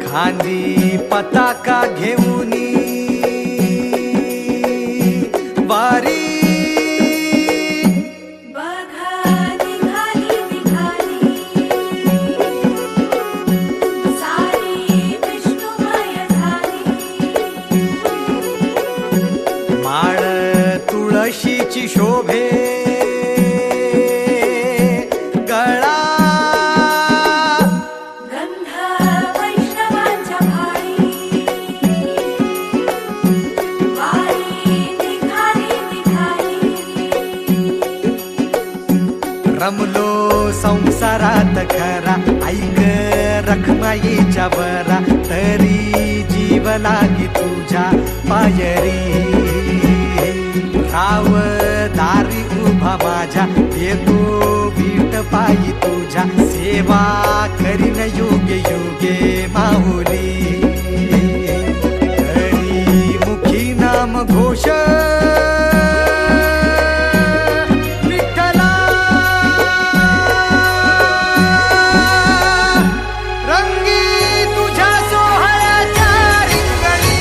खांदी पताका घेऊनी वारी बघा निघाली निघाली सारी विष्णुमय झाली माळ तुळशीची शोभे गळा गंध वैष्णवांच्या भाळी वारी निघाली निघाली रमलो संसारात खरा ऐक रखमाईच्या बरा तरी जीव लागी तुझ्या पायरी राव दारी उभा माझ्या येतो बीट पायी तुझ्या सेवा करीन योगे योगे माऊली हरी मुखी नाम घोष विठ्ठला रंगी तुझ्या सोहळ्याच्या रिंगणी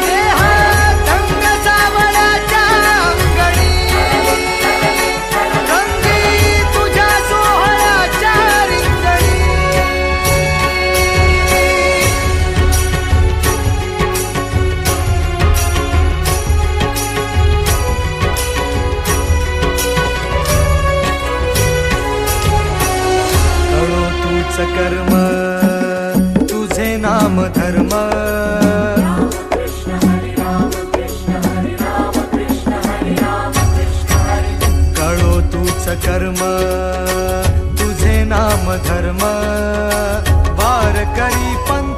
देहात रंग सावळ्याच्या अंगणी रंगी तुझ्या सोहळ्याच्या रिंगणी कळो तूच कर्म तुझे नाम धर्म कृष्ण हरी राम कृष्ण हरी राम कृष्ण हरी राम कृष्ण हरी कळो तूच कर्म तुझे नाम धर्म वारकरी पंथ